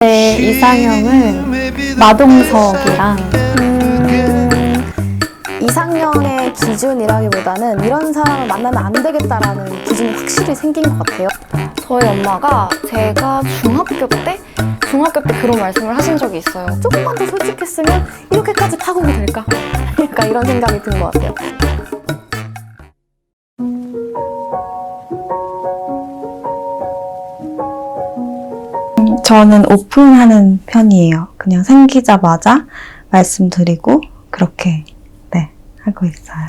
제 이상형은 마동석이랑 이상형의 기준이라기보다는 이런 사람을 만나면 안 되겠다라는 기준이 확실히 생긴 것 같아요. 저희 엄마가 제가 중학교 때 그런 말씀을 하신 적이 있어요. 조금만 더 솔직했으면 이렇게까지 파국이 될까? 약간 이런 생각이 든 것 같아요. 저는 오픈하는 편이에요. 그냥 생기자마자 말씀드리고 그렇게 하고 있어요.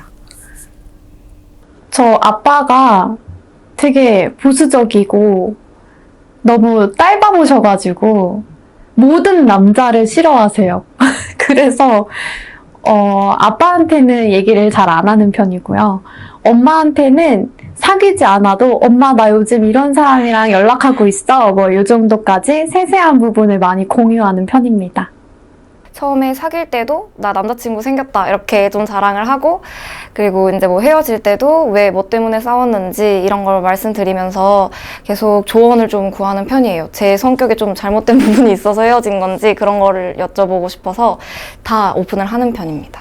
저 아빠가 되게 보수적이고 너무 딸바보셔가지고 모든 남자를 싫어하세요. 그래서 아빠한테는 얘기를 잘 안 하는 편이고요. 엄마한테는 사귀지 않아도 엄마 나 요즘 이런 사람이랑 연락하고 있어 뭐 이 정도까지 세세한 부분을 많이 공유하는 편입니다. 처음에 사귈 때도 나 남자친구 생겼다 이렇게 좀 자랑을 하고, 그리고 이제 뭐 헤어질 때도 왜 뭐 때문에 싸웠는지 이런 걸 말씀드리면서 계속 조언을 좀 구하는 편이에요. 제 성격에 좀 잘못된 부분이 있어서 헤어진 건지 그런 거를 여쭤보고 싶어서 다 오픈을 하는 편입니다.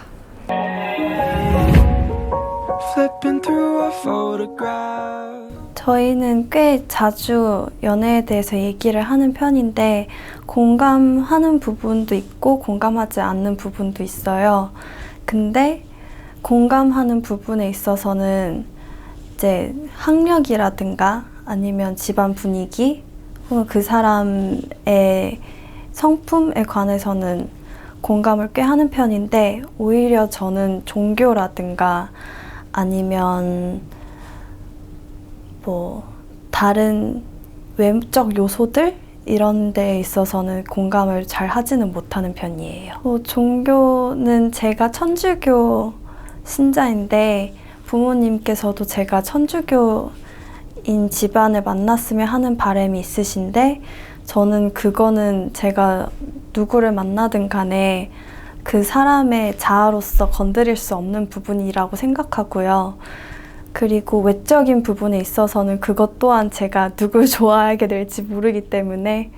저희는 꽤 자주 연애에 대해서 얘기를 하는 편인데 공감하는 부분도 있고 공감하지 않는 부분도 있어요. 근데 공감하는 부분에 있어서는 이제 학력이라든가 아니면 집안 분위기 혹은 그 사람의 성품에 관해서는 공감을 꽤 하는 편인데, 오히려 저는 종교라든가 아니면 뭐 다른 외적 요소들 이런 데에 있어서는 공감을 잘 하지는 못하는 편이에요. 종교는 제가 천주교 신자인데 부모님께서도 제가 천주교인 집안을 만났으면 하는 바람이 있으신데, 저는 그거는 제가 누구를 만나든 간에 그 사람의 자아로서 건드릴 수 없는 부분이라고 생각하고요. 그리고 외적인 부분에 있어서는 그것 또한 제가 누굴 좋아하게 될지 모르기 때문에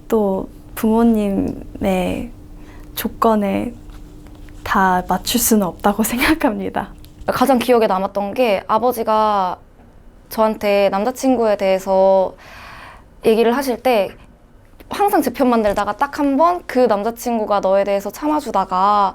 또 부모님의 조건에 다 맞출 수는 없다고 생각합니다. 가장 기억에 남았던 게 아버지가 저한테 남자친구에 대해서 얘기를 하실 때 항상 제 편 만들다가 딱 한 번 그 남자친구가 너에 대해서 참아주다가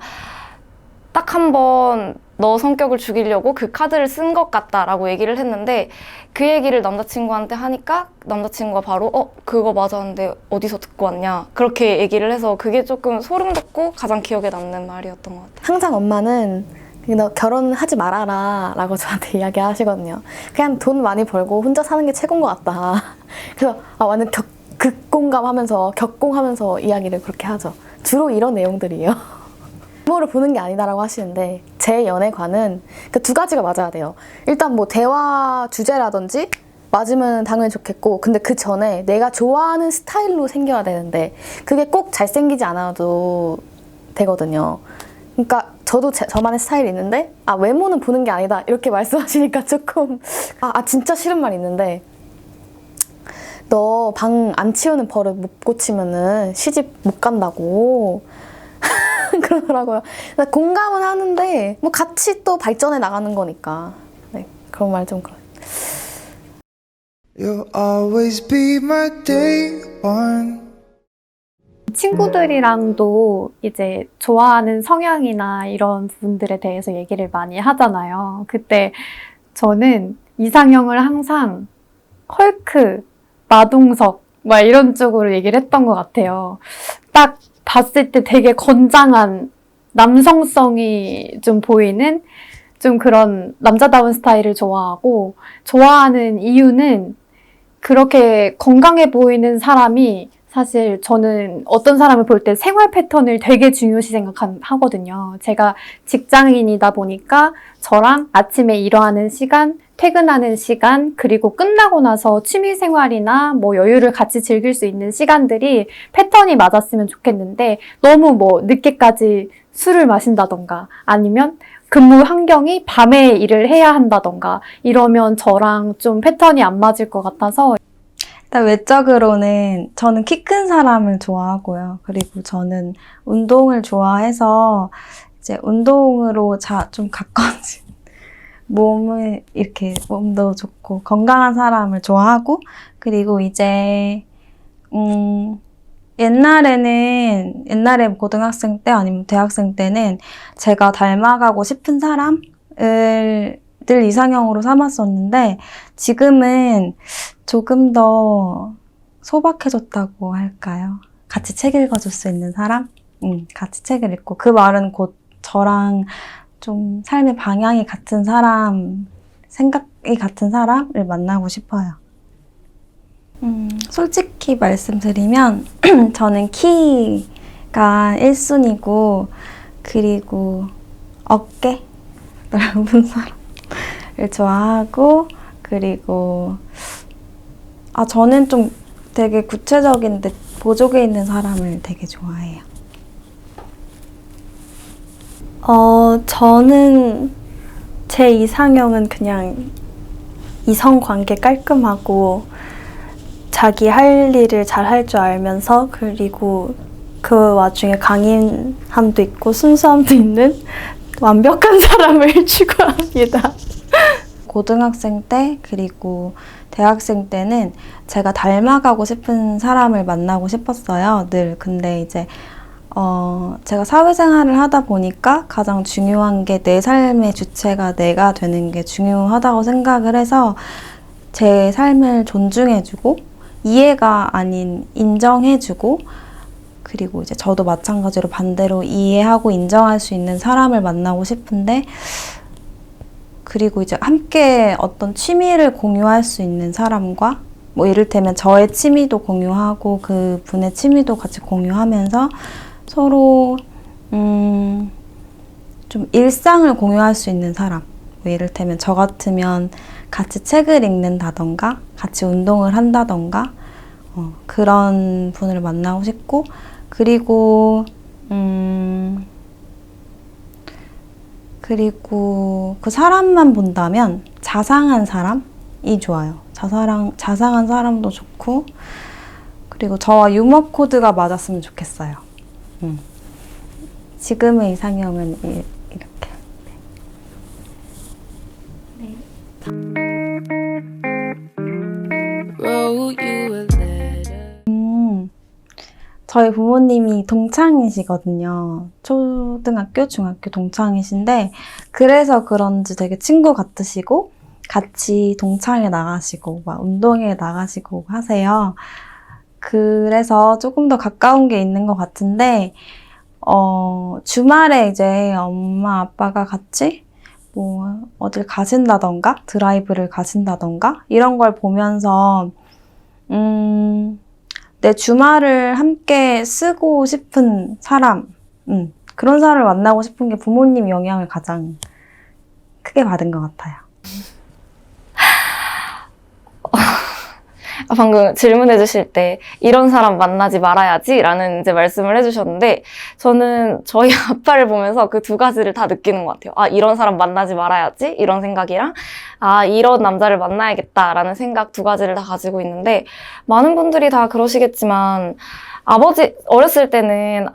딱 한 번 너 성격을 죽이려고 그 카드를 쓴 것 같다라고 얘기를 했는데, 그 얘기를 남자친구한테 하니까 남자친구가 바로 그거 맞았는데 어디서 듣고 왔냐 그렇게 얘기를 해서 그게 조금 소름 돋고 가장 기억에 남는 말이었던 것 같아요. 항상 엄마는 너 결혼하지 말아라 라고 저한테 이야기하시거든요. 그냥 돈 많이 벌고 혼자 사는 게 최고인 것 같다. 그래서 완전 격공하면서 이야기를 그렇게 하죠. 주로 이런 내용들이에요. 부모를 보는 게 아니다라고 하시는데, 제 연애관은 그 두 가지가 맞아야 돼요. 일단 뭐 대화 주제라든지 맞으면 당연히 좋겠고, 근데 그 전에 내가 좋아하는 스타일로 생겨야 되는데 그게 꼭 잘생기지 않아도 되거든요. 그러니까 저도 저만의 스타일이 있는데 외모는 보는 게 아니다 이렇게 말씀하시니까 조금 진짜 싫은 말이 있는데, 너 방 안 치우는 버릇 못 고치면은 시집 못 간다고 그러더라고요. 공감은 하는데 뭐 같이 또 발전해 나가는 거니까 그런 말 좀 그래요. You'll always be my day one. 친구들이랑도 이제 좋아하는 성향이나 이런 부분들에 대해서 얘기를 많이 하잖아요. 그때 저는 이상형을 항상 헐크, 마동석 막 이런 쪽으로 얘기를 했던 것 같아요. 딱 봤을 때 되게 건장한 남성성이 좀 보이는 좀 그런 남자다운 스타일을 좋아하고, 좋아하는 이유는 그렇게 건강해 보이는 사람이, 사실 저는 어떤 사람을 볼 때 생활 패턴을 되게 중요시 생각하거든요. 제가 직장인이다 보니까 저랑 아침에 일어나는 시간, 퇴근하는 시간, 그리고 끝나고 나서 취미 생활이나 뭐 여유를 같이 즐길 수 있는 시간들이 패턴이 맞았으면 좋겠는데, 너무 뭐 늦게까지 술을 마신다던가 아니면 근무 환경이 밤에 일을 해야 한다던가 이러면 저랑 좀 패턴이 안 맞을 것 같아서 일단 외적으로는 저는 키 큰 사람을 좋아하고요. 그리고 저는 운동을 좋아해서 이제 운동으로 좀 가까워진 몸을 이렇게 몸도 좋고 건강한 사람을 좋아하고 그리고 이제 옛날에 고등학생 때 아니면 대학생 때는 제가 닮아가고 싶은 사람을 늘 이상형으로 삼았었는데 지금은 조금 더 소박해졌다고 할까요? 같이 책 읽어줄 수 있는 사람? 같이 책을 읽고 그 말은 곧 저랑 좀 삶의 방향이 같은 사람, 생각이 같은 사람을 만나고 싶어요. 솔직히 말씀드리면 저는 키가 1순위고 그리고 어깨 넓은 사람을 좋아하고 그리고 저는 좀 되게 구체적인데 보조개 있는 사람을 되게 좋아해요. 저는 제 이상형은 그냥 이성관계 깔끔하고 자기 할 일을 잘 할 줄 알면서 그리고 그 와중에 강인함도 있고 순수함도 있는 완벽한 사람을 추구합니다. 고등학생 때 그리고 대학생 때는 제가 닮아가고 싶은 사람을 만나고 싶었어요. 늘. 근데 이제 제가 사회생활을 하다 보니까 가장 중요한 게 내 삶의 주체가 내가 되는 게 중요하다고 생각을 해서 제 삶을 존중해주고 이해가 아닌 인정해주고 그리고 이제 저도 마찬가지로 반대로 이해하고 인정할 수 있는 사람을 만나고 싶은데 그리고 이제 함께 어떤 취미를 공유할 수 있는 사람과 뭐 이를테면 저의 취미도 공유하고 그 분의 취미도 같이 공유하면서 서로 좀 일상을 공유할 수 있는 사람. 뭐 이를테면 저 같으면 같이 책을 읽는다던가 같이 운동을 한다던가 그런 분을 만나고 싶고 그리고 그 사람만 본다면 자상한 사람이 좋아요. 자상한 사람도 좋고 그리고 저와 유머 코드가 맞았으면 좋겠어요. 지금의 이상형은 이렇게. 저희 부모님이 동창이시거든요. 초등학교, 중학교 동창이신데 그래서 그런지 되게 친구 같으시고 같이 동창회 나가시고 막 운동회 나가시고 하세요. 그래서 조금 더 가까운 게 있는 것 같은데 주말에 이제 엄마 아빠가 같이 뭐 어딜 가신다던가 드라이브를 가신다던가 이런 걸 보면서 내 주말을 함께 쓰고 싶은 사람 그런 사람을 만나고 싶은 게 부모님 영향을 가장 크게 받은 것 같아요. 방금 질문해 주실 때 이런 사람 만나지 말아야지 라는 이제 말씀을 해주셨는데 저는 저희 아빠를 보면서 그 두 가지를 다 느끼는 것 같아요. 이런 사람 만나지 말아야지 이런 생각이랑 이런 남자를 만나야겠다라는 생각 두 가지를 다 가지고 있는데 많은 분들이 다 그러시겠지만 아버지 어렸을 때는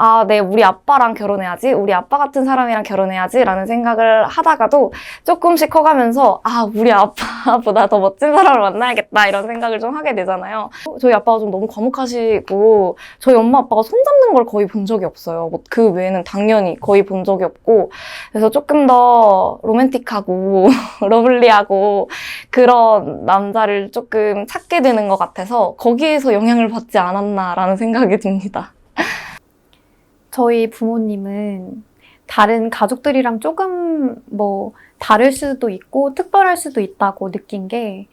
우리 아빠랑 결혼해야지 우리 아빠 같은 사람이랑 결혼해야지 라는 생각을 하다가도 조금씩 커가면서 우리 아빠보다 더 멋진 사람을 만나야겠다 이런 생각을 좀 하게 되잖아요. 저희 아빠가 좀 너무 과묵하시고 저희 엄마 아빠가 손잡는 걸 거의 본 적이 없어요. 뭐 그 외에는 당연히 거의 본 적이 없고 그래서 조금 더 로맨틱하고 러블리하고 그런 남자를 조금 찾게 되는 것 같아서 거기에서 영향을 받지 않았나라는 생각이 듭니다. 저희 부모님은 다른 가족들이랑 조금 뭐 다를 수도 있고 특별할 수도 있다고 느낀 게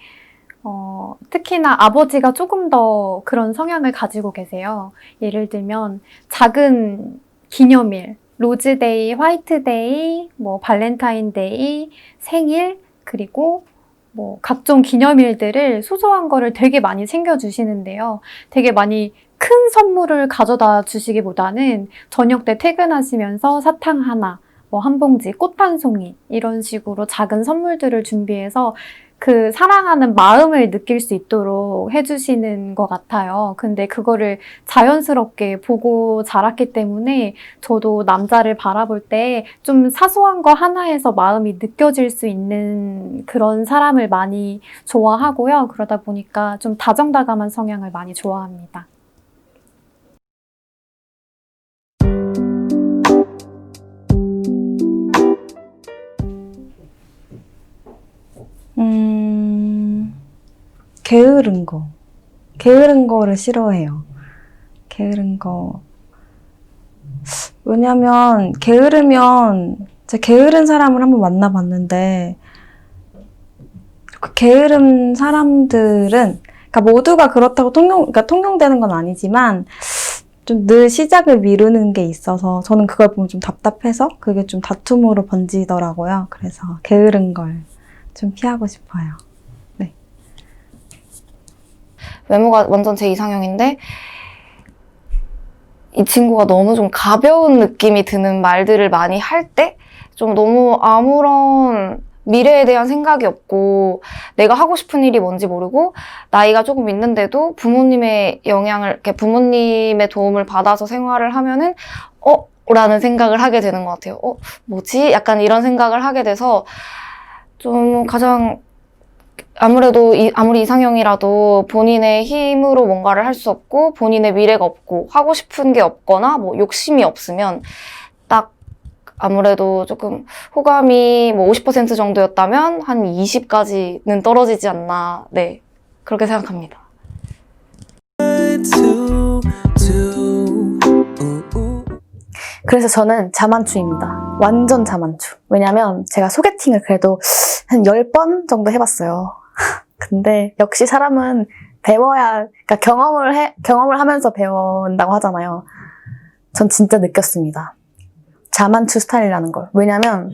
특히나 아버지가 조금 더 그런 성향을 가지고 계세요. 예를 들면 작은 기념일, 로즈데이, 화이트데이, 뭐 발렌타인데이, 생일, 그리고 뭐 각종 기념일들을 소소한 거를 되게 많이 챙겨주시는데요. 되게 많이 큰 선물을 가져다 주시기보다는 저녁 때 퇴근하시면서 사탕 하나, 뭐 한 봉지, 꽃 한 송이 이런 식으로 작은 선물들을 준비해서 그 사랑하는 마음을 느낄 수 있도록 해주시는 것 같아요. 근데 그거를 자연스럽게 보고 자랐기 때문에 저도 남자를 바라볼 때 좀 사소한 거 하나에서 마음이 느껴질 수 있는 그런 사람을 많이 좋아하고요. 그러다 보니까 좀 다정다감한 성향을 많이 좋아합니다. 게으른 거. 게으른 거를 싫어해요. 게으른 거. 왜냐면, 제가 게으른 사람을 한번 만나봤는데, 그 게으른 사람들은, 그러니까 모두가 그렇다고 통용되는 건 아니지만, 좀 늘 시작을 미루는 게 있어서, 저는 그걸 보면 좀 답답해서, 그게 좀 다툼으로 번지더라고요. 그래서 게으른 걸 좀 피하고 싶어요. 외모가 완전 제 이상형인데 이 친구가 너무 좀 가벼운 느낌이 드는 말들을 많이 할 때 좀 너무 아무런 미래에 대한 생각이 없고 내가 하고 싶은 일이 뭔지 모르고 나이가 조금 있는데도 부모님의 영향을, 이렇게 부모님의 도움을 받아서 생활을 하면은 라는 생각을 하게 되는 것 같아요. 뭐지? 약간 이런 생각을 하게 돼서 좀 가장 아무래도 아무리 이상형이라도 본인의 힘으로 뭔가를 할 수 없고 본인의 미래가 없고 하고 싶은 게 없거나 뭐 욕심이 없으면 딱 아무래도 조금 호감이 뭐 50% 정도였다면 한 20까지는 떨어지지 않나, 네, 그렇게 생각합니다. 그래서 저는 자만추입니다. 완전 자만추. 왜냐면 제가 소개팅을 그래도 한 10번 정도 해봤어요. 근데 역시 사람은 배워야, 그러니까 경험을 하면서 배운다고 하잖아요. 전 진짜 느꼈습니다. 자만추 스타일이라는 걸. 왜냐면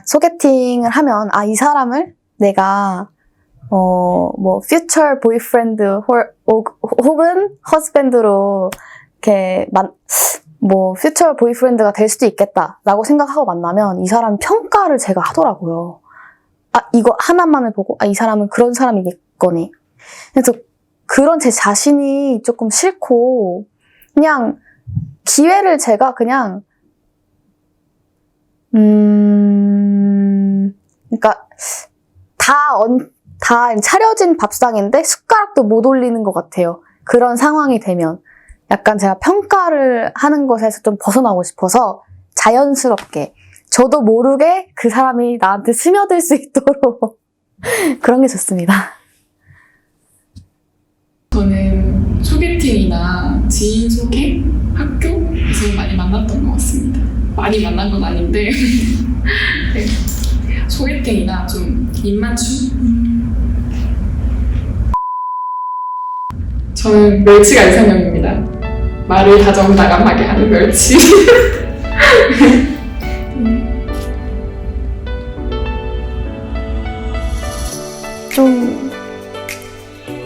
소개팅을 하면 이 사람을 내가 뭐 future boyfriend 혹은 husband로 이렇게 뭐 future boyfriend가 될 수도 있겠다라고 생각하고 만나면 이 사람 평가를 제가 하더라고요. 이거 하나만을 보고 이 사람은 그런 사람이겠거니. 그래서 그런 제 자신이 조금 싫고 그냥 기회를 제가 그냥 그러니까 다 차려진 밥상인데 숟가락도 못 올리는 것 같아요. 그런 상황이 되면 약간 제가 평가를 하는 것에서 좀 벗어나고 싶어서 자연스럽게 저도 모르게 그 사람이 나한테 스며들 수 있도록 그런 게 좋습니다. 저는 소개팅이나 지인 소개, 학교에서 많이 만났던 것 같습니다. 많이 만난 건 아닌데 네. 소개팅이나 좀 입맞춤? 저는 멸치가 이상형입니다. 말을 다정다감하게 하는 멸치. 좀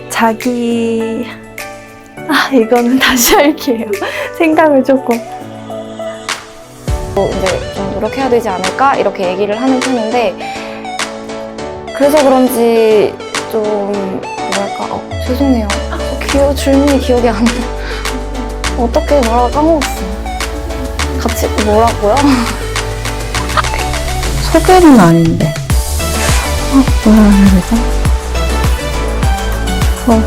자기 이거는 다시 할게요. 생각을 조금. 이제 좀 노력해야 되지 않을까? 이렇게 얘기를 하는 편인데 그래서 그런지 좀 뭐랄까 죄송해요. 질문이 기억이 안 나. 어떻게 뭐라고 까먹었어. 같이 뭐라고요? 소개는 아닌데. 뭐라 해야 되죠?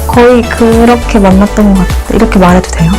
거의 그렇게 만났던 것 같아. 이렇게 말해도 돼요?